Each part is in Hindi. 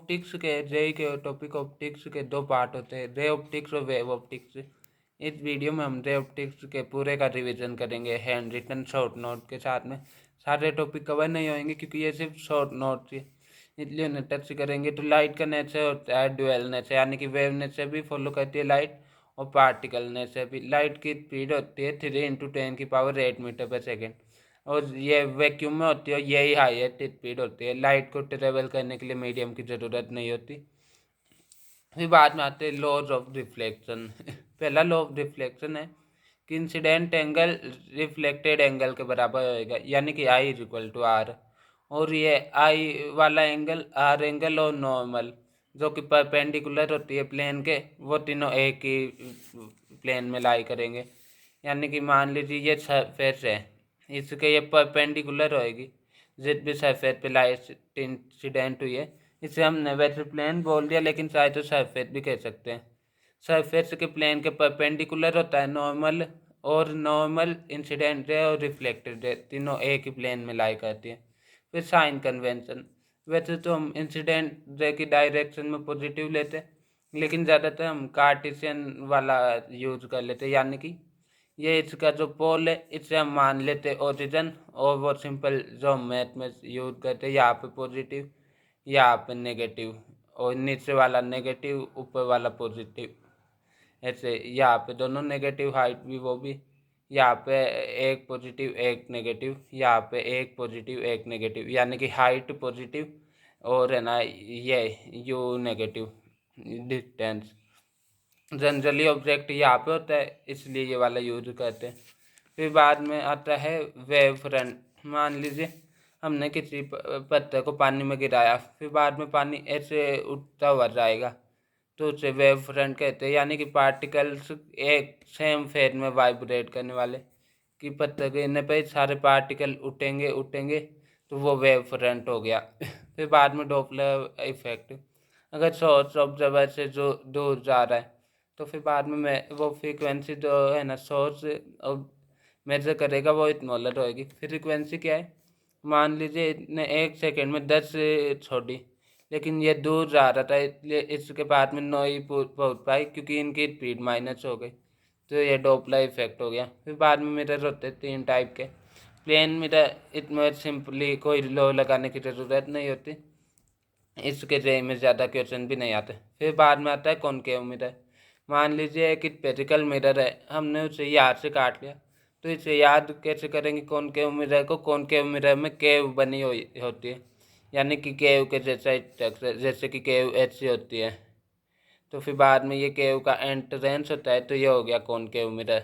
ऑप्टिक्स के जेई के टॉपिक ऑप्टिक्स के दो पार्ट होते हैं, रे ऑप्टिक्स और वेव ऑप्टिक्स। इस वीडियो में हम रे ऑप्टिक्स के पूरे का रिवीजन करेंगे हैंड रिटन शॉर्ट नोट के साथ में। सारे टॉपिक कवर नहीं होंगे क्योंकि ये सिर्फ शॉर्ट नोट है, इसलिए उन्हें टच करेंगे। तो लाइट का नेचर होता है ड्यूअल नेचर, यानी कि वेव नेचर भी फॉलो करती है लाइट, और पार्टिकल नेचर भी। लाइट की स्पीड होती है 3 × 10⁻⁸ और ये वैक्यूम में होती है, यही हाईएस्ट स्पीड होती है। लाइट को ट्रेवल करने के लिए मीडियम की ज़रूरत नहीं होती। फिर बाद में आते हैं लॉज ऑफ रिफ्लेक्शन। पहला लॉ ऑफ रिफ्लेक्शन है कि इंसिडेंट एंगल रिफ्लेक्टेड एंगल के बराबर होएगा, यानी कि I = R। और ये आई वाला एंगल, आर एंगल और नॉर्मल जो कि परपेंडिकुलर होती है प्लेन के, वो तीनों एक ही प्लेन में लाई करेंगे। यानी कि मान लीजिए ये सरफेस है, इसके ये परपेंडिकुलर होएगी जिस भी सरफेस पे लाइट इंसिडेंट हुई है। इसे हमने वैसे प्लेन बोल दिया, लेकिन चाहे तो सरफेस भी कह सकते हैं। सरफेस के प्लेन के परपेंडिकुलर होता है नॉर्मल, और नॉर्मल इंसिडेंट रे और रिफ्लेक्टेड रे तीनों एक ही प्लेन में लाई करती है। फिर साइन कन्वेंशन, वैसे तो हम इंसिडेंट रे की डायरेक्शन में पॉजिटिव लेते हैं, लेकिन ज़्यादातर हम कार्टेशियन वाला यूज कर लेते हैं, यानी कि ये इसका जो पोल है इसे हम मान लेते हैं ओरिजिन, और वो सिंपल जो हम मैथ में यूज करते हैं, यहाँ पे पॉजिटिव यहाँ पे नेगेटिव, और नीचे वाला नेगेटिव ऊपर वाला पॉजिटिव। ऐसे यहाँ पे दोनों नेगेटिव, हाइट भी वो भी, यहाँ पे एक पॉजिटिव एक नेगेटिव, यहाँ पे एक पॉजिटिव एक नेगेटिव, यानी कि हाइट पॉजिटिव और है ना ये you negative distance. Generally object यहाँ पे होता है, इसलिए ये वाला यूज करते हैं। फिर बाद में आता है वेव फ्रंट। मान लीजिए हमने किसी पत्थर को पानी में गिराया, फिर बाद में पानी ऐसे उठता हुआ जाएगा, तो उसे वेव फ्रंट कहते हैं। यानी कि पार्टिकल्स एक सेम फेज में वाइब्रेट करने वाले, कि पत्थर गिरने पर सारे पार्टिकल उठेंगे उठेंगे, तो वो वेव फ्रंट हो गया। फिर बाद में डॉपलर इफेक्ट, अगर सोर्स ऑब्जर्वर से जो दूर जा रहा है, तो फिर बाद में मैं वो फ्रीक्वेंसी जो है ना सोर्स मेजर करेगा वो स्मॉलर होएगी। फ्रीक्वेंसी क्या है, मान लीजिए इतने 1 सेकेंड में 10 छोड़ी, लेकिन ये दूर जा रहा था, इसलिए इसके बाद में नो ही पहुँच पाई क्योंकि इनकी स्पीड माइनस हो गई, तो ये डॉपलर इफेक्ट हो गया। फिर बाद में मिरर होते हैं 3 टाइप के। प्लेन मिरर, इसमें सिंपली कोई लो लगाने की ज़रूरत नहीं होती, इसके जे में ज़्यादा क्वेश्चन भी नहीं आते। फिर बाद में आता है कॉनकेव मिरर। मान लीजिए एक स्फेरिकल मिरर है, हमने उसे याद से काट लिया, तो इसे याद कैसे करेंगे कॉनकेव मिरर को? कॉनकेव मिरर में केव बनी हुई होती है, यानी कि केव के जैसा स्ट्रक्चर, जैसे कि केव ऐसी होती है। तो फिर बाद में ये केव का एंट्रेंस होता है, तो ये हो गया कॉनकेव मिरर।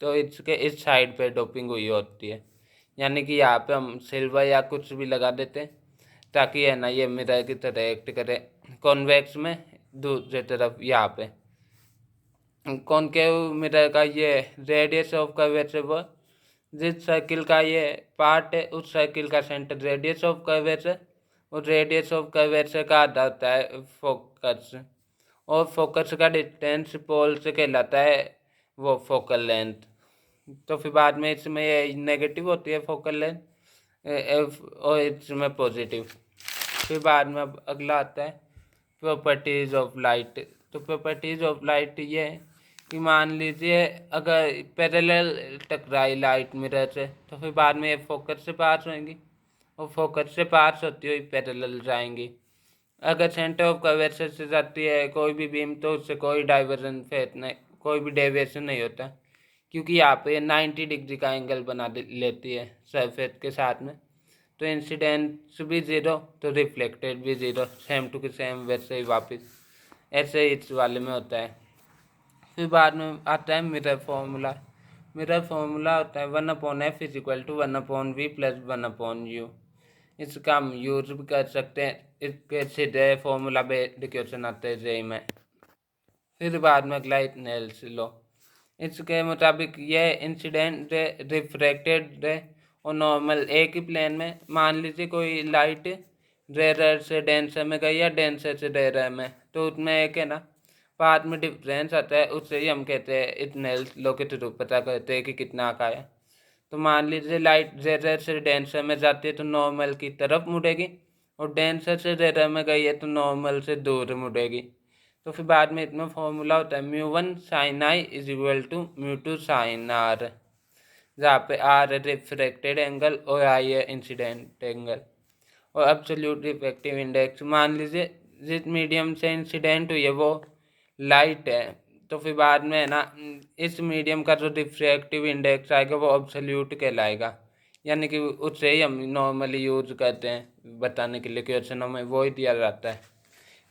तो इसके इस साइड पे डोपिंग हुई होती है, यानी कि यहाँ पे हम सिल्वर या कुछ भी लगा देते हैं ताकि है ना ये मिरर की तरह एक्ट करे। कॉन्वेक्स में दूसरी तरफ यहाँ पे कॉनकेव मिरर का ये रेडियस ऑफ कर्वेचर, वो जिस सर्किल का ये पार्ट है उस सर्किल का सेंटर रेडियस ऑफ कर्वेचर, और रेडियस ऑफ कर्वेचर का आधा होता है फोकस, और फोकस का डिस्टेंस पोल से कहलाता है वो फोकल लेंथ। तो फिर बाद में इसमें ये नेगेटिव होती है फोकल लेंथ, और इसमें पॉजिटिव। फिर बाद में अब अगला आता है प्रॉपर्टीज़ ऑफ लाइट। तो प्रॉपर्टीज़ ऑफ लाइट ये है कि मान लीजिए अगर पैरेलल टकराई लाइट मिरर से, तो फिर बाद में ये फोकस से पास होंगी, और फोकस से पास होती हुई पैरेलल जाएंगी। अगर सेंटर ऑफ कर्वेचर से जाती है कोई भी बीम, तो उससे कोई डाइवर्जन फेस नहीं, कोई भी डेविएशन नहीं होता, क्योंकि यहाँ पे 90 डिग्री का एंगल बना लेती है सरफेस के साथ में। तो इंसिडेंस भी ज़ीरो, तो रिफ्लेक्टेड भी ज़ीरो, सेम टू की सेम वैसे ही वापस, ऐसे ही इस वाले में होता है। फिर बाद में आता है मिरर फॉर्मूला। मिरर फॉर्मूला होता है 1/f = 1/v + 1/u। इसका हम यूज भी कर सकते हैं, इसके सीधे फॉर्मूला बेस्ड क्वेश्चन आते हैं जेई में। फिर बाद में अगला स्नेल्स लॉ। इसके मुताबिक यह इंसिडेंट रे, रिफ्रैक्टेड रे और नॉर्मल एक ही प्लेन में, मान लीजिए कोई लाइट रेयर से डेंसर में गई या डेंसर से रेयर में, तो उसमें एक है ना बाद में डिफरेंस आता है, उससे ही हम कहते हैं स्नेल्स लॉ के थ्रू पता करते हैं कि कितना का है। तो मान लीजिए लाइट रेयर से डेंसर में जाती है तो नॉर्मल की तरफ मुड़ेगी, और डेंसर से रेयर में गई है तो नॉर्मल से दूर मुड़ेगी। तो फिर बाद में इतना फॉर्मूला होता है mu one sine I is equal to mu two sine R, जहाँ पे आर है रिफ्रैक्टेड एंगल और आई है इंसिडेंट एंगल। और एब्सोल्यूट रिफ्रैक्टिव इंडेक्स, मान लीजिए जिस मीडियम से इंसिडेंट हुई है वो लाइट है, तो फिर बाद में है ना इस मीडियम का जो रिफ्रैक्टिव इंडेक्स आएगा वो एब्सोल्यूट कहलाएगा, यानी कि उससे ही हम नॉर्मली यूज करते हैं बताने के लिए क्वेश्चनों में वो ही दिया जाता है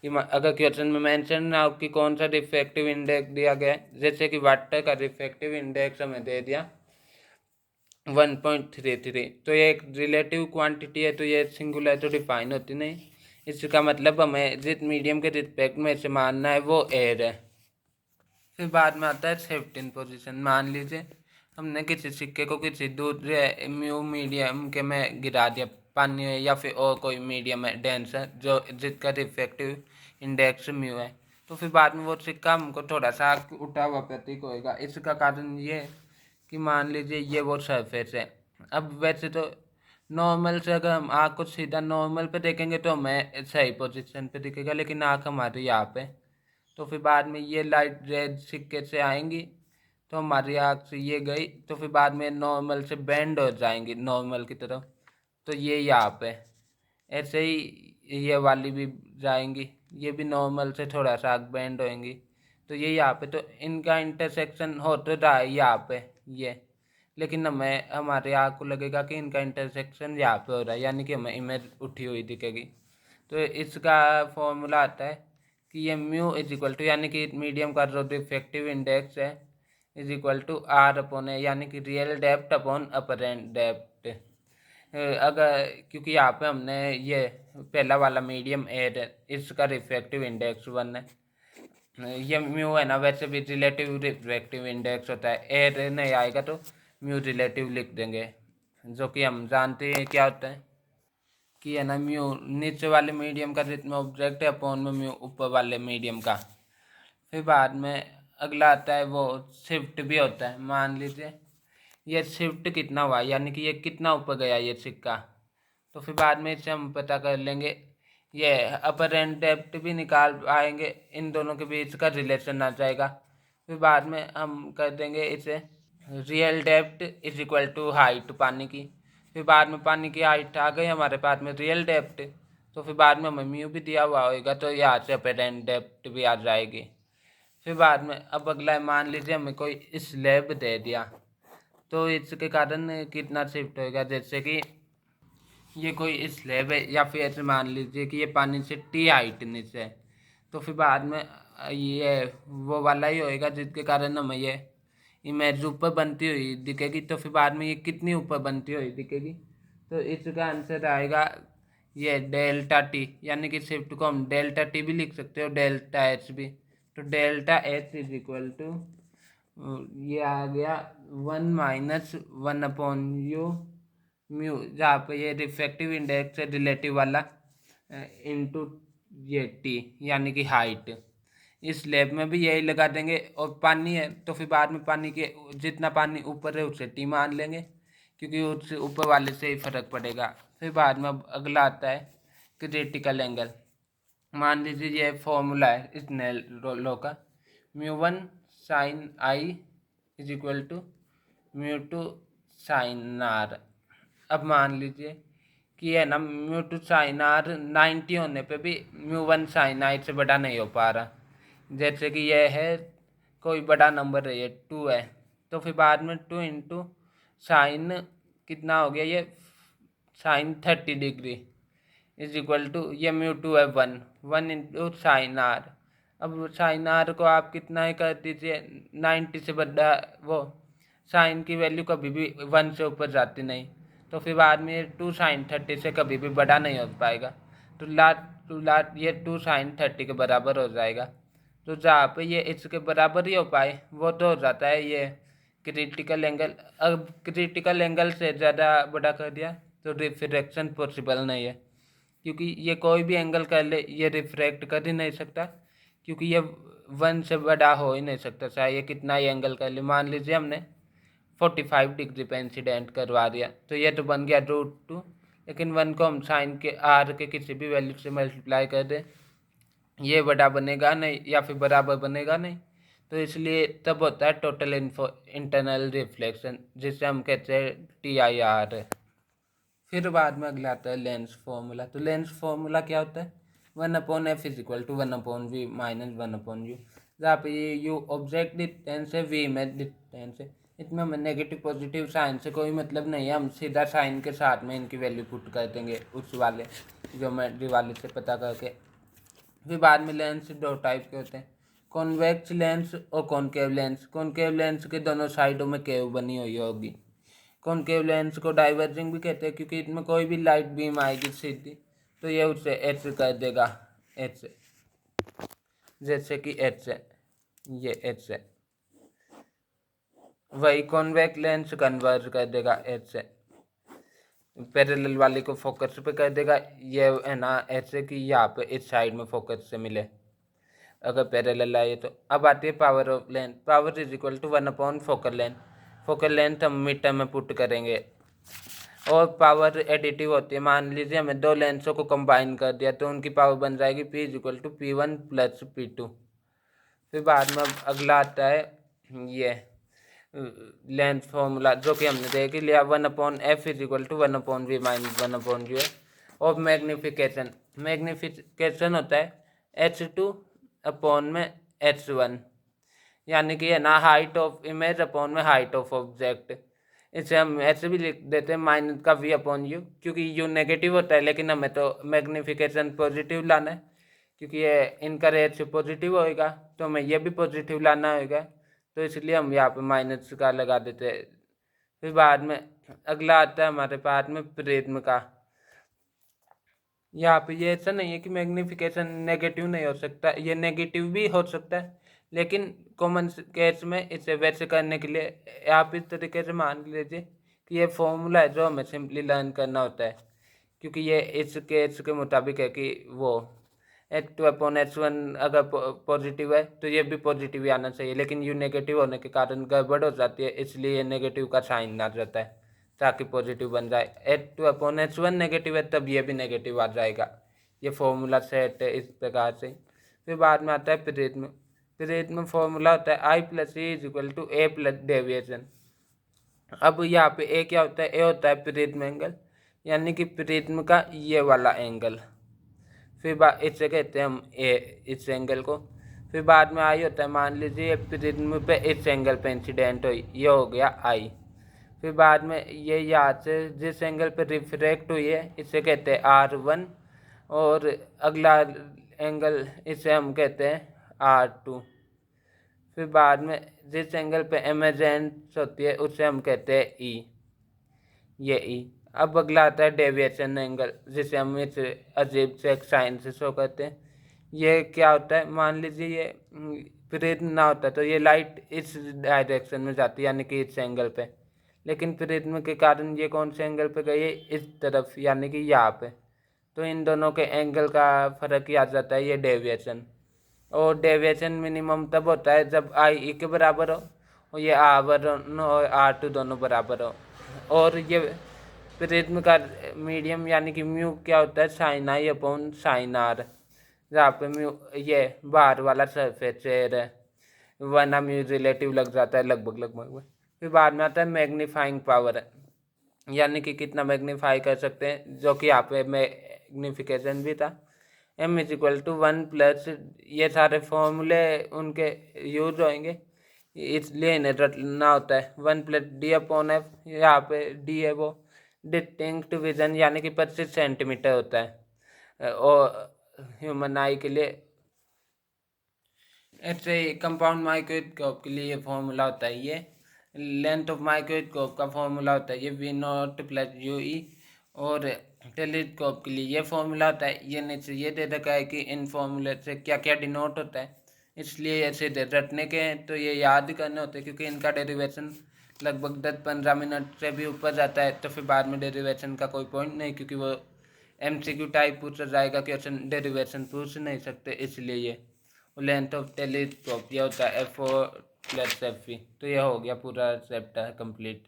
कि अगर क्वेश्चन में मेंशन ना हो कि कौन सा रिफ्रैक्टिव इंडेक्स दिया गया है, जैसे कि वाटर का रिफ्रैक्टिव इंडेक्स हमें दे दिया 1.33, तो ये एक रिलेटिव क्वांटिटी है, तो ये सिंगुलर तो डिफाइन होती नहीं। इसका मतलब हमें जिस मीडियम के रिस्पेक्ट में इसे मानना है वो एयर है। फिर बाद में आता है सेफ्टी पोजीशन। मान लीजिए हमने किसी सिक्के को किसी दूसरे म्यू मीडियम के में गिरा दिया, पानी है या फिर और कोई मीडियम है डेंसर जो जिसका रिफ्रैक्टिव इंडेक्स म्यू है, तो फिर बाद में वो सिक्का हमको थोड़ा सा उठा हुआ प्रतीक होएगा। इसका कारण ये कि मान लीजिए ये वो सरफेस है। अब वैसे तो नॉर्मल से अगर हम आँख को सीधा नॉर्मल पे देखेंगे तो हमें सही पोजीशन पे दिखेगा, लेकिन आँख हमारी यहाँ पे, तो फिर बाद में ये लाइट रेड सिक्के से आएंगी तो हमारी आँख से ये गई तो फिर बाद में नॉर्मल से बेंड हो जाएंगी नॉर्मल की तरफ, तो ये यहाँ पे ऐसे ही ये वाली भी जाएंगी, ये भी नॉर्मल से थोड़ा सा बेंड होएंगी, तो ये यहाँ पे, तो इनका इंटरसेक्शन हो तो रहा है यहाँ पे ये, लेकिन हमें हमारे आँख को लगेगा कि इनका इंटरसेक्शन यहाँ पे हो रहा है, यानी कि हमें इमेज उठी हुई दिखेगी। तो इसका फॉर्मूला आता है कि ये म्यू इज इक्वल टू, यानी कि मीडियम का जो डिफेक्टिव इंडेक्स है is equal to R upon है, यानी कि real depth upon apparent depth. अगर क्योंकि यहाँ पे हमने ये पहला वाला मीडियम एयर है, इसका रिफ्रैक्टिव इंडेक्स 1 है, ये म्यू है ना, वैसे भी रिलेटिव रिफ्रैक्टिव इंडेक्स होता है, एयर नहीं आएगा तो म्यू रिलेटिव लिख देंगे, जो कि हम जानते हैं क्या होता है कि है ना म्यू नीचे वाले मीडियम का जितना ऑब्जेक्ट है अपॉन में म्यू ऊपर वाले मीडियम का। फिर बाद में अगला आता है वो शिफ्ट भी होता है। मान लीजिए ये शिफ्ट कितना हुआ, यानी कि ये कितना ऊपर गया ये सिक्का, तो फिर बाद में इसे हम पता कर लेंगे, ये अपर एंड डेप्थ भी निकाल पाएंगे, इन दोनों के बीच का रिलेशन आ जाएगा। फिर बाद में हम कर देंगे इसे real depth is equal to height पानी की, फिर बाद में पानी की हाइट आ गई हमारे पास में रियल डेप्थ, तो फिर बाद में हमें म्यू भी दिया हुआ होगा तो यहाँ से अपेरेंट डेप्थ भी आ जाएगी। फिर बाद में अब अगला है, मान लीजिए हमें कोई स्लैब दे दिया, तो इसके कारण कितना शिफ्ट होएगा, जैसे कि ये कोई स्लैब है या फिर ऐसे मान लीजिए कि ये पानी से टी हाइट नीचे है, तो फिर बाद में ये वो वाला ही होएगा जिसके कारण हमें ये इमेज ऊपर बनती हुई दिखेगी, तो फिर बाद में ये कितनी ऊपर बनती हुई दिखेगी, तो इसका आंसर आएगा ये डेल्टा टी, यानी कि शिफ्ट को हम डेल्टा टी भी लिख सकते हो डेल्टा एच भी, तो delta H is equal to ये आ गया 1 - 1/यू म्यू, जहाँ पे ये रिफ्रैक्टिव इंडेक्स है रिलेटिव वाला इनटू ये टी, यानी कि हाइट। इस लैब में भी यही लगा देंगे, और पानी है तो फिर बाद में पानी के जितना पानी ऊपर है उसे टी मान लेंगे, क्योंकि उससे ऊपर वाले से ही फर्क पड़ेगा। फिर बाद में अब अगला आता है क्रिटिकल एंगल। मान लीजिए ये फॉर्मूला है इस लॉ का, mu one sine I is equal to mu two sine R. अब मान लीजिए कि है ना म्यू2 साइन आर 90 होने पे भी म्यू1 साइन आई से बड़ा नहीं हो पा रहा, जैसे कि यह है कोई बड़ा नंबर है, ये 2 है, तो फिर बाद में 2 इंटू साइन कितना हो गया ये sine 30 degree is equal to ये म्यू2 है 1 इंटू साइन आर। अब साइन आर को आप कितना ही कर दीजिए 90 से बड़ा, वो साइन की वैल्यू कभी भी 1 से ऊपर जाती नहीं, तो फिर बाद में 2 साइन 30 से कभी भी बड़ा नहीं हो पाएगा, तो लाट ये 2 साइन 30 के बराबर हो जाएगा, तो जहाँ पे ये इसके बराबर ही हो पाए वो तो हो जाता है ये क्रिटिकल एंगल। अब क्रिटिकल एंगल से ज़्यादा बड़ा कर दिया तो रिफ्रैक्शन पॉसिबल नहीं है, क्योंकि ये कोई भी एंगल कर ले ये रिफ्रैक्ट कर ही नहीं सकता, क्योंकि ये 1 से बड़ा हो ही नहीं सकता, चाहे ये कितना ही एंगल कर ले। मान लीजिए हमने 45 डिग्री पे इंसिडेंट करवा दिया, तो ये तो बन गया √2, लेकिन 1 को हम साइन के आर के किसी भी वैल्यू से मल्टीप्लाई कर दें, ये बड़ा बनेगा नहीं या फिर बराबर बनेगा नहीं, तो इसलिए तब होता है टोटल इंटरनल रिफ्लेक्शन, जिसे हम कहते हैं TIR। फिर बाद में अगला आता है लेंस फॉर्मूला। तो लेंस फॉर्मूला क्या होता है, 1/f = 1/v - 1/u, जहाँ पे ये u ऑब्जेक्ट डिस्टेंस है, v इमेज डिस्टेंस है। इसमें हमें नेगेटिव पॉजिटिव साइन से कोई मतलब नहीं है, हम सीधा साइन के साथ में इनकी वैल्यू पुट कर देंगे उस वाले ज्योमेट्री वाले से पता करके। फिर बाद में लेंस दो टाइप के होते हैं, कॉन्वेक्स लेंस और कॉनकेव लेंस। कॉनकेव लेंस के दोनों साइडों में केव बनी हुई होगी। कॉनकेव लेंस को डाइवर्जिंग भी कहते हैं, क्योंकि इसमें कोई भी लाइट बीम आएगी सीधी तो ये उसे एच कर देगा, एच से, जैसे कि एच से, ये एच से। वही कॉन्वेक्स लेंस कन्वर्ज कर देगा एच से, पैरेलल वाले को फोकस पे कर देगा, ये है ना ऐसे कि यहाँ पे इस साइड में फोकस से मिले अगर पैरेलल आए तो। अब आती है power of length. Power = one by focal length. Focal length हम मीटर में पुट करेंगे। और पावर एडिटिव होती है, मान लीजिए हमें दो लेंसों को कंबाइन कर दिया तो उनकी पावर बन जाएगी P = P1 + P2। फिर बाद में अगला आता है ये लेंथ फॉर्मूला, जो कि हमने देख लिया, 1/f = 1/v - 1/u है। और मैग्नीफिकेशन, मैग्नीफिकेशन होता है h2/h1, यानी कि है ना हाइट ऑफ इमेज अपॉन में हाइट ऑफ ऑब्जेक्ट। इसे हम ऐसे भी लिख देते हैं -v/u, क्योंकि u नेगेटिव होता है, लेकिन हमें तो मैग्नीफिकेशन पॉजिटिव लाना है, क्योंकि ये इनका रेशियो पॉजिटिव होएगा तो हमें ये भी पॉजिटिव लाना होगा, तो इसलिए हम यहाँ पे माइनस का लगा देते हैं। फिर बाद में अगला आता है हमारे पास में प्रिज्म का। यहाँ पे ये ऐसा नहीं है कि मैग्नीफिकेशन नेगेटिव नहीं हो सकता, ये नेगेटिव भी हो सकता है, लेकिन कॉमन केस में इसे वैसे करने के लिए आप इस तरीके से मान लीजिए कि ये फॉर्मूला है जो हमें सिंपली लर्न करना होता है, क्योंकि ये इस केस के मुताबिक है कि वो h2/h1 अगर पॉजिटिव है तो ये भी पॉजिटिव ही आना चाहिए, लेकिन u नेगेटिव होने के कारण गड़बड़ हो जाती है, इसलिए नेगेटिव का साइन आ जाता है ताकि पॉजिटिव बन जाए। h2/h1 नेगेटिव है तब ये भी नेगेटिव आ जाएगा। ये फॉर्मूला सेट है इस प्रकार से। फिर बाद में आता है प्रिज्म। प्रिज्म फॉर्मूला होता है I + E = A + डेविएशन। अब यहाँ पे ए क्या होता है, ए होता है प्रिज्म एंगल, यानी कि प्रिज्म का ये वाला एंगल। फिर इससे कहते हैं हम ए, इस एंगल को। फिर बाद में आई होता है, मान लीजिए प्रिज्म पे इस एंगल पे इंसिडेंट हुई, ये हो गया आई। फिर बाद में ये यहाँ से जिस एंगल पे रिफ्रैक्ट हुई है इसे कहते हैं R1, और अगला एंगल इसे हम कहते हैं R2। फिर बाद में जिस एंगल पे एमर्जेंस होती है उसे हम कहते हैं ई, ये ई। अब अगला आता है डेविएशन एंगल, जिसे हम इस अजीब से एक साइन से शो करते हैं। ये क्या होता है, मान लीजिए ये प्रिज्म ना होता तो ये लाइट इस डायरेक्शन में जाती, यानी कि इस एंगल पे, लेकिन प्रिज्म के कारण ये कौन से एंगल पे गई है, इस तरफ, यानी कि यहाँ पे। तो इन दोनों के एंगल का फर्क ही आ जाता है, ये डेविएशन। और डेविएशन मिनिमम तब होता है जब आई ई के बराबर हो और ये R1 और R2 दोनों बराबर हो। और ये प्रिज्म का मीडियम यानी कि म्यू क्या होता है, sin I/sin R, जहाँ पे म्यू ये बाहर वाला सरफेस एरिया है, वरना म्यू रिलेटिव लग जाता है लगभग। फिर बाद में आता है मैग्नीफाइंग पावर, यानी कि कितना मैग्नीफाई कर सकते हैं, जो कि यहाँ पे मैग्नीफिकेशन भी था। M = 1+, ये सारे फॉर्मूले उनके यूज होंगे, इसलिए इन्हें रटना होता है। 1 + D/F, यहाँ पे D है वो डिस्टिंक्ट विजन, यानी कि 25 सेंटीमीटर होता है और ह्यूमन आई के लिए। ऐसे ही कंपाउंड माइक्रोस्कोप के लिए ये फॉर्मूला होता है, ये लेंथ ऑफ माइक्रोस्कोप का फॉर्मूला होता है ये V0 + UE। और टेलीस्कोप के लिए ये फॉर्मूला होता है, ये नीचे ये दे रखा है कि इन फॉर्मूले से क्या क्या डिनोट होता है, इसलिए ऐसे रटने के हैं तो ये याद करने होते हैं, क्योंकि इनका डेरिवेशन लगभग 10-15 मिनट से भी ऊपर जाता है, तो फिर बाद में डेरिवेशन का कोई पॉइंट नहीं, क्योंकि वो MCQ टाइप पूछा जाएगा, क्वेश्चन डेरिवेशन पूछ नहीं सकते, इसलिए ये। लेंथ ऑफ टेलीस्कोप ये होता है F4 + FV। तो यह हो गया पूरा चैप्टर कंप्लीट।